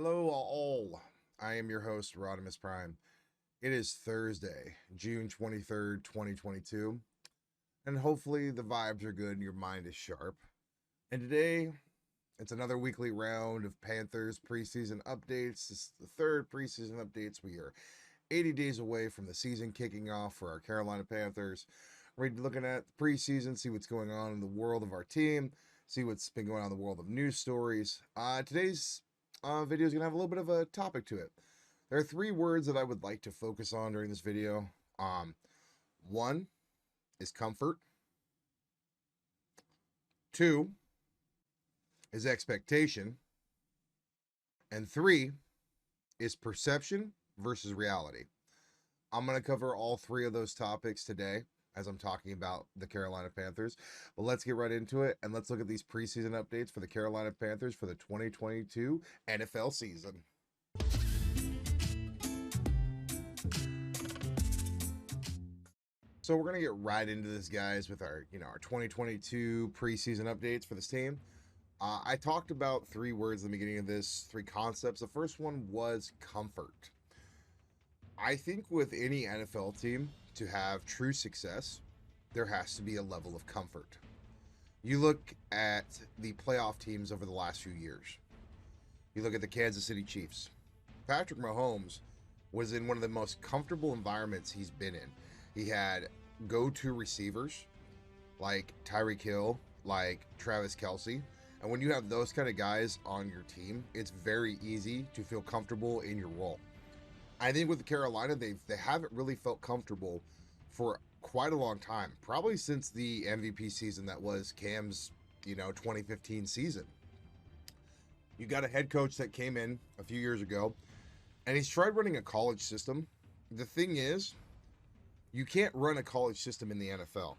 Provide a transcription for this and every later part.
Hello, all. I am your host, Rodimus Prime. It is Thursday, June 23rd, 2022, and hopefully the vibes are good and your mind is sharp. And today, it's another weekly round of Panthers preseason updates. This is the third preseason updates. We are 80 days away from the season kicking off for our Carolina Panthers. We're looking at the preseason, see what's going on in the world of our team, see what's been going on in the world of news stories. Today's video is going to have a little bit of a topic to it. There are three words that I would like to focus on during this video. One is comfort. Two is expectation. And three is perception versus reality. I'm going to cover all three of those topics today as I'm talking about the Carolina Panthers. But let's get right into it, and let's look at these preseason updates for the Carolina Panthers for the 2022 NFL season. So we're going to get right into this, guys, with our 2022 preseason updates for this team. I talked about three words in the beginning of this, three concepts. The first one was comfort. I think with any NFL team, to have true success, there has to be a level of comfort. You look at the playoff teams over the last few years. You look at the Kansas City Chiefs. Patrick Mahomes was in one of the most comfortable environments he's been in. He had go-to receivers like Tyreek Hill, like Travis Kelce. And when you have those kind of guys on your team, it's very easy to feel comfortable in your role. I think with Carolina, they haven't really felt comfortable for quite a long time, probably since the MVP season that was Cam's, 2015 season. You got a head coach that came in a few years ago, and he's tried running a college system. The thing is, you can't run a college system in the NFL.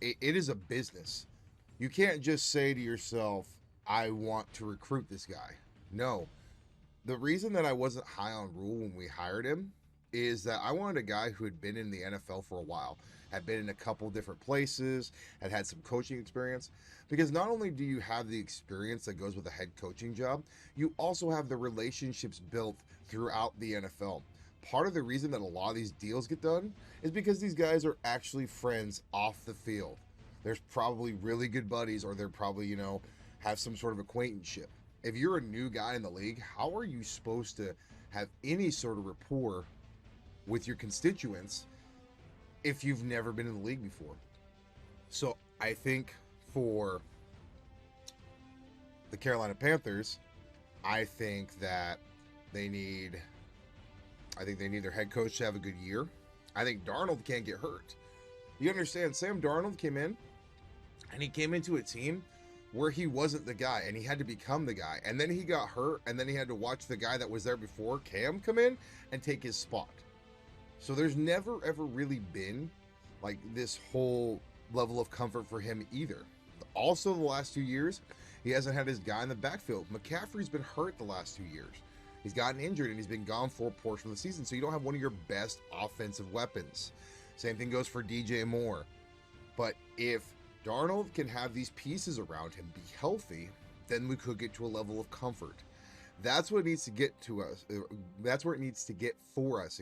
It is a business. You can't just say to yourself, I want to recruit this guy. No. The reason that I wasn't high on Rule when we hired him is that I wanted a guy who had been in the NFL for a while, had been in a couple different places, had some coaching experience. Because not only do you have the experience that goes with a head coaching job, you also have the relationships built throughout the NFL. Part of the reason that a lot of these deals get done is because these guys are actually friends off the field. There's probably really good buddies, or they're probably, have some sort of acquaintanceship. If you're a new guy in the league, how are you supposed to have any sort of rapport with your constituents if you've never been in the league before? So I think for the Carolina Panthers, I think they need their head coach to have a good year. I think Darnold can't get hurt. You understand, Sam Darnold came in, and he came into a team where he wasn't the guy, and he had to become the guy. And then he got hurt, and then he had to watch the guy that was there before, Cam, come in and take his spot. So there's never, ever really been like this whole level of comfort for him either. Also, the last 2 years, he hasn't had his guy in the backfield. McCaffrey's been hurt the last 2 years. He's gotten injured, and he's been gone for a portion of the season. So you don't have one of your best offensive weapons. Same thing goes for DJ Moore. But if Darnold can have these pieces around him be healthy, then we could get to a level of comfort. That's what it needs to get to us. That's where it needs to get for us,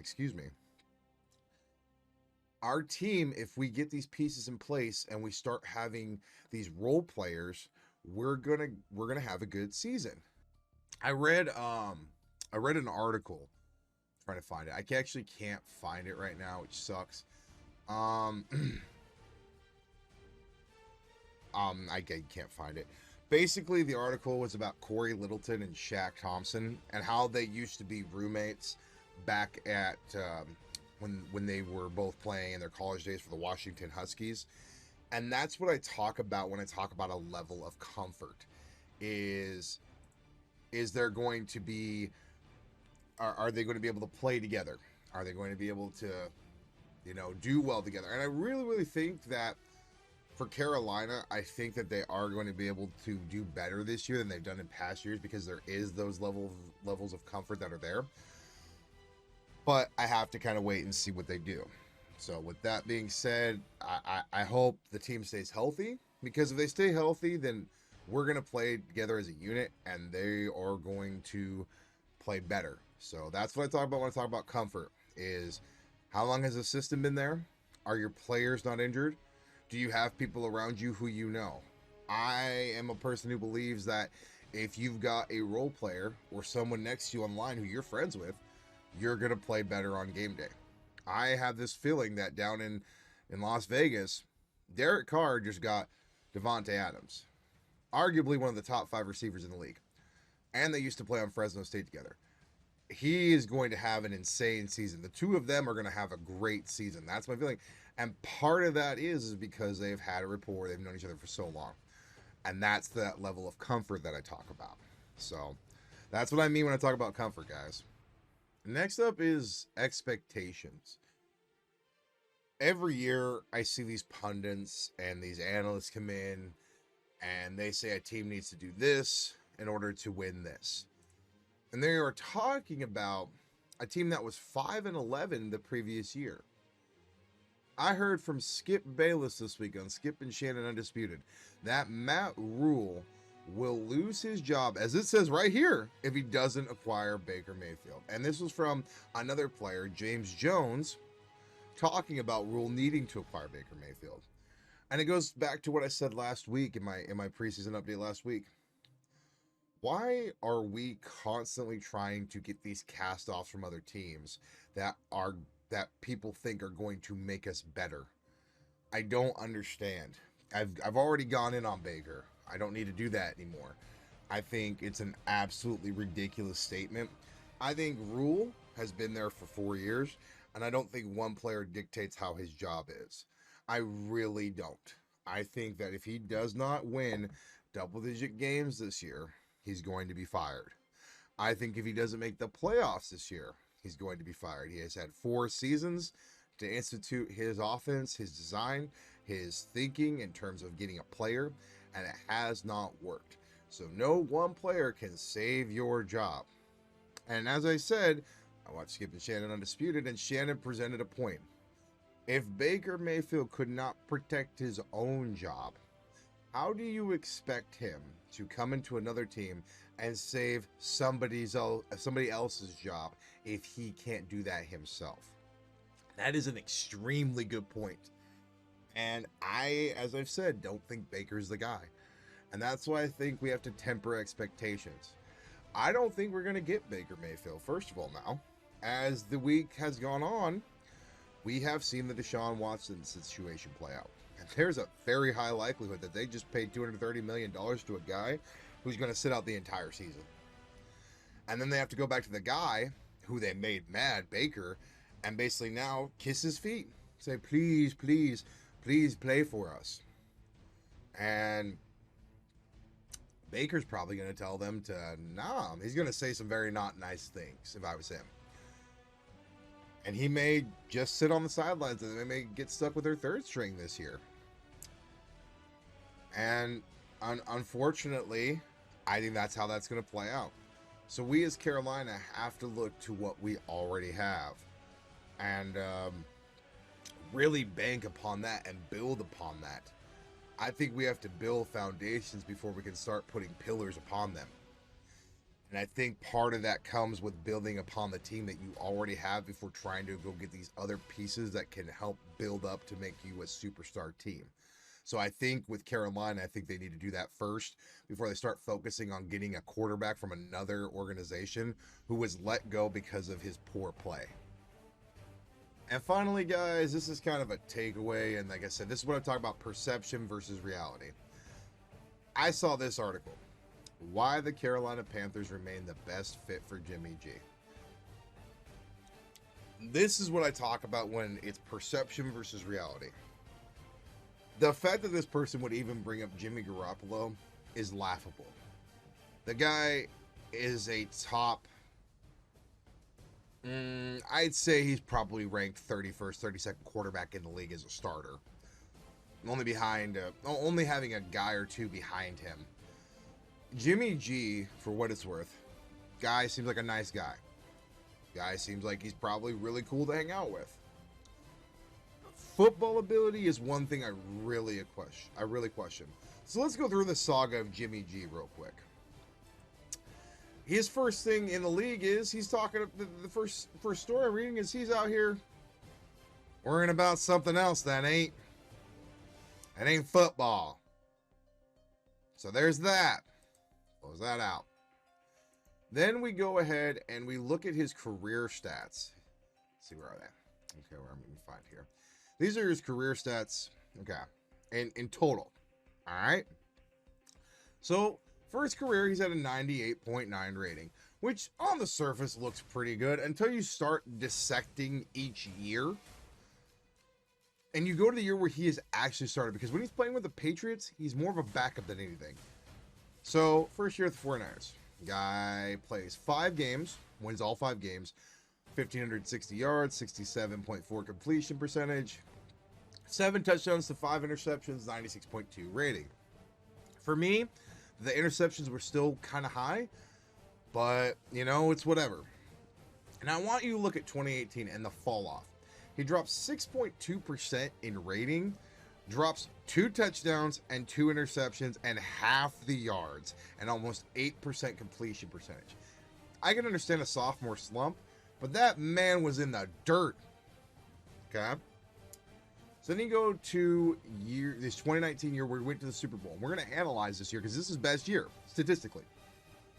Our team, if we get these pieces in place and we start having these role players, we're gonna have a good season. I read an article, trying to find it. I actually can't find it right now, which sucks. I can't find it. Basically, the article was about Corey Littleton and Shaq Thompson and how they used to be roommates back at when they were both playing in their college days for the Washington Huskies. And that's what I talk about when I talk about a level of comfort. Is there going to be are they going to be able to play together? Are they going to be able to do well together? And I really, really think that for Carolina, I think that they are going to be able to do better this year than they've done in past years because there is those levels of comfort that are there. But I have to kind of wait and see what they do. So with that being said, I hope the team stays healthy, because if they stay healthy, then we're going to play together as a unit, and they are going to play better. So that's what I talk about when I talk about comfort, is how long has the system been there? Are your players not injured? Do you have people around you who you know? I am a person who believes that if you've got a role player or someone next to you online who you're friends with, you're going to play better on game day. I have this feeling that down in Las Vegas, Derek Carr just got Devontae Adams, arguably one of the top 5 receivers in the league. And they used to play on Fresno State together. He is going to have an insane season. The two of them are going to have a great season. That's my feeling. And part of that is because they've had a rapport. They've known each other for so long. And that's that level of comfort that I talk about. So that's what I mean when I talk about comfort, guys. Next up is expectations. Every year I see these pundits and these analysts come in and they say a team needs to do this in order to win this. And they are talking about a team that was 5-11 the previous year. I heard from Skip Bayless this week on Skip and Shannon Undisputed that Matt Rule will lose his job, as it says right here, if he doesn't acquire Baker Mayfield. And this was from another player, James Jones, talking about Rule needing to acquire Baker Mayfield. And it goes back to what I said last week in my preseason update last week. Why are we constantly trying to get these cast-offs from other teams that people think are going to make us better? I don't understand. I've already gone in on Baker. I don't need to do that anymore. I think it's an absolutely ridiculous statement. I think Rule has been there for 4 years, and I don't think one player dictates how his job is. I really don't. I think that if he does not win double-digit games this year, he's going to be fired. I think if he doesn't make the playoffs this year, he's going to be fired. He has had 4 seasons to institute his offense, his design, his thinking in terms of getting a player, and it has not worked. So no one player can save your job. And as I said, I watched Skip and Shannon Undisputed, and Shannon presented a point. If Baker Mayfield could not protect his own job, how do you expect him to come into another team and save somebody else's job if he can't do that himself? That is an extremely good point. And I, as I've said, don't think Baker's the guy. And that's why I think we have to temper expectations. I don't think we're going to get Baker Mayfield, first of all, now. As the week has gone on, we have seen the Deshaun Watson situation play out. And there's a very high likelihood that they just paid $230 million to a guy who's going to sit out the entire season. And then they have to go back to the guy who they made mad, Baker, and basically now kiss his feet. Say, please, please, please play for us. And Baker's probably going to tell them to, nah. He's going to say some very not nice things if I was him. And he may just sit on the sidelines and they may get stuck with their third string this year. And unfortunately, I think that's how that's going to play out. So we as Carolina have to look to what we already have and really bank upon that and build upon that. I think we have to build foundations before we can start putting pillars upon them. And I think part of that comes with building upon the team that you already have before trying to go get these other pieces that can help build up to make you a superstar team. So I think with Carolina, I think they need to do that first before they start focusing on getting a quarterback from another organization who was let go because of his poor play. And finally, guys, this is kind of a takeaway. And like I said, this is what I'm talking about, perception versus reality. I saw this article. Why the Carolina Panthers remain the best fit for Jimmy G. This is what I talk about when it's perception versus reality. The fact that this person would even bring up Jimmy Garoppolo is laughable. The guy is a top, I'd say he's probably ranked 31st, 32nd quarterback in the league as a starter. Only having a guy or two behind him. Jimmy G, for what it's worth, guy seems like a nice guy. Guy seems like he's probably really cool to hang out with. Football ability is one thing I really question. So let's go through the saga of Jimmy G real quick. His first thing in the league is he's talking. The first story I'm reading is he's out here worrying about something else that ain't football. So there's that. Close that out. Then we go ahead and we look at his career stats. Let's see, where are they? Okay, where I'm going to find here. These are his career stats. Okay, in total. All right. So for his career, he's at a 98.9 rating, which on the surface looks pretty good until you start dissecting each year. And you go to the year where he has actually started, because when he's playing with the Patriots, he's more of a backup than anything. So first year with the 49ers, guy plays 5 games, wins all 5 games, 1,560 yards, 67.4 completion percentage, 7 touchdowns to 5 interceptions, 96.2 rating. For me, the interceptions were still kind of high, but, you know, it's whatever. And I want you to look at 2018 and the fall off. He drops 6.2% in rating, drops 2 touchdowns and 2 interceptions and half the yards and almost 8% completion percentage. I can understand a sophomore slump, but that man was in the dirt. Okay? So then you go to this 2019 year where we went to the Super Bowl. We're going to analyze this year because this is his best year, statistically.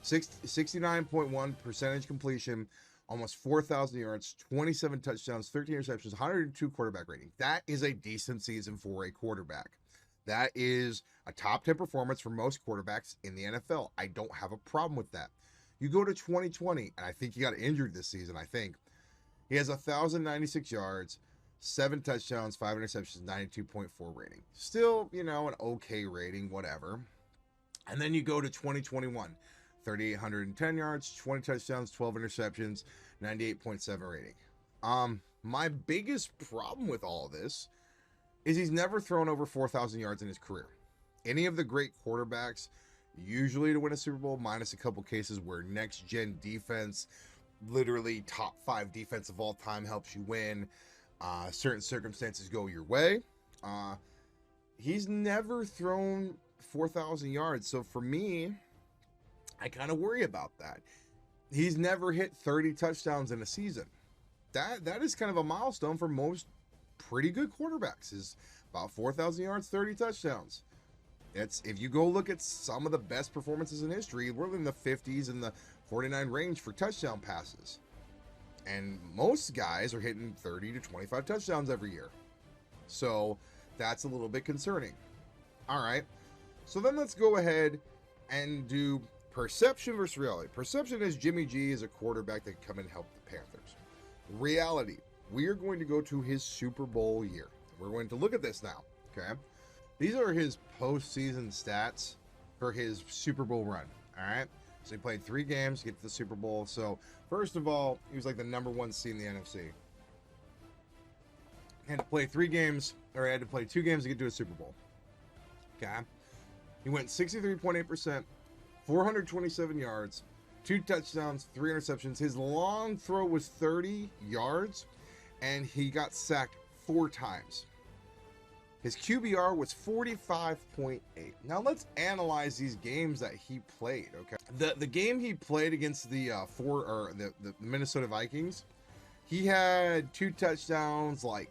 69.1 percentage completion, almost 4,000 yards, 27 touchdowns, 13 interceptions, 102 quarterback rating. That is a decent season for a quarterback. That is a top 10 performance for most quarterbacks in the NFL. I don't have a problem with that. You go to 2020, and I think he got injured this season, I think. He has 1,096 yards, 7 touchdowns, 5 interceptions, 92.4 rating. Still, you know, an okay rating, whatever. And then you go to 2021, 3,810 yards, 20 touchdowns, 12 interceptions, 98.7 rating. My biggest problem with all of this is he's never thrown over 4,000 yards in his career. Any of the great quarterbacks, usually to win a Super Bowl, minus a couple cases where next-gen defense, literally top 5 defense of all time, helps you win. Certain circumstances go your way. He's never thrown 4,000 yards. So for me, I kind of worry about that. He's never hit 30 touchdowns in a season. That is kind of a milestone for most pretty good quarterbacks, is about 4,000 yards, 30 touchdowns. It's, if you go look at some of the best performances in history, we're in the 50s and the 49 range for touchdown passes. And most guys are hitting 30 to 25 touchdowns every year. So that's a little bit concerning. All right. So then let's go ahead and do perception versus reality. Perception is Jimmy G is a quarterback that can come and help the Panthers. Reality, we are going to go to his Super Bowl year. We're going to look at this now. Okay. These are his postseason stats for his Super Bowl run. All right. So he played 3 games to get to the Super Bowl. So first of all, he was like the #1 seed in the NFC. He had to play 3 games, or he had to play 2 games to get to a Super Bowl. Okay. He went 63.8%, 427 yards, 2 touchdowns, 3 interceptions. His long throw was 30 yards, and he got sacked 4 times. His QBR was 45.8. Now let's analyze these games that he played. Okay, the game he played against the the Minnesota Vikings, he had 2 touchdowns, like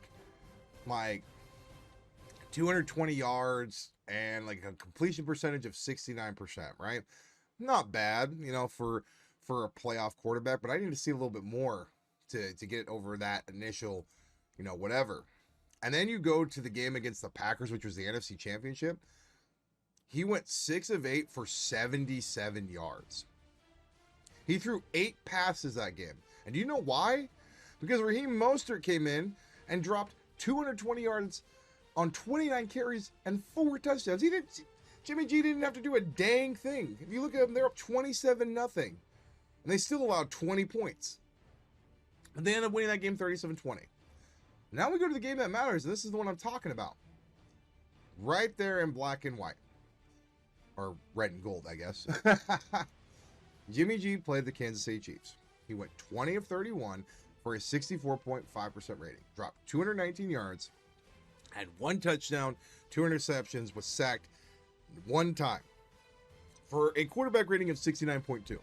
220 yards, and like a completion percentage of 69%. Right, not bad, you know, for a playoff quarterback. But I need to see a little bit more to get over that initial, you know, whatever. And then you go to the game against the Packers, which was the NFC Championship. He went 6 of 8 for 77 yards. He threw 8 passes that game. And do you know why? Because Raheem Mostert came in and dropped 220 yards on 29 carries and 4 touchdowns. Jimmy G didn't have to do a dang thing. If you look at them, they're up 27-0. And they still allowed 20 points. And they ended up winning that game 37-20. Now we go to the game that matters, and this is the one I'm talking about. Right there in black and white. Or red and gold, I guess. Jimmy G played the Kansas City Chiefs. He went 20 of 31 for a 64.5% rating. Dropped 219 yards. Had 1 touchdown, 2 interceptions, was sacked One time. For a quarterback rating of 69.2.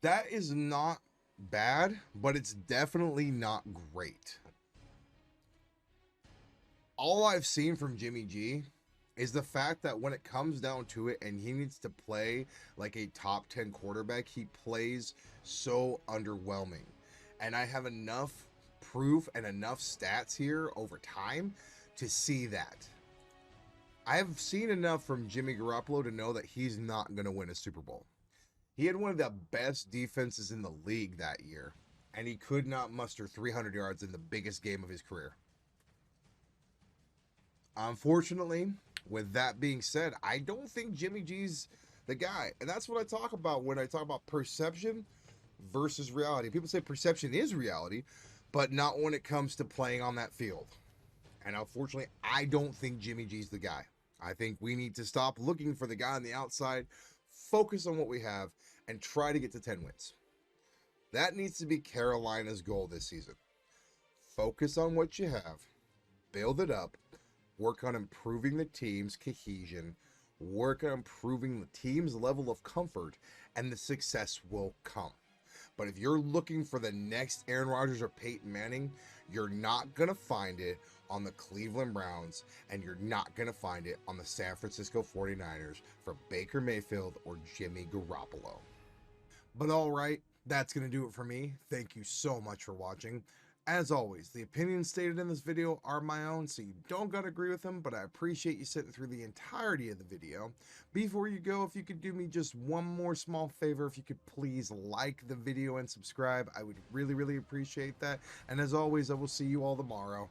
That is not bad, but it's definitely not great. All I've seen from Jimmy G is the fact that when it comes down to it and he needs to play like a top 10 quarterback, he plays so underwhelming. And I have enough proof and enough stats here over time to see that. I have seen enough from Jimmy Garoppolo to know that he's not going to win a Super Bowl. He had one of the best defenses in the league that year, and he could not muster 300 yards in the biggest game of his career. Unfortunately, with that being said, I don't think Jimmy G's the guy. And that's what I talk about when I talk about perception versus reality. People say perception is reality, but not when it comes to playing on that field. And unfortunately, I don't think Jimmy G's the guy. I think we need to stop looking for the guy on the outside, focus on what we have, and try to get to 10 wins. That needs to be Carolina's goal this season. Focus on what you have, build it up, work on improving the team's cohesion, work on improving the team's level of comfort, and the success will come. But if you're looking for the next Aaron Rodgers or Peyton Manning, you're not going to find it on the Cleveland Browns, and you're not going to find it on the San Francisco 49ers for Baker Mayfield or Jimmy Garoppolo. But all right, that's going to do it for me. Thank you so much for watching. As always, the opinions stated in this video are my own, so you don't gotta agree with them, but I appreciate you sitting through the entirety of the video. Before you go, if you could do me just one more small favor, if you could please like the video and subscribe, I would really, really appreciate that. And as always, I will see you all tomorrow.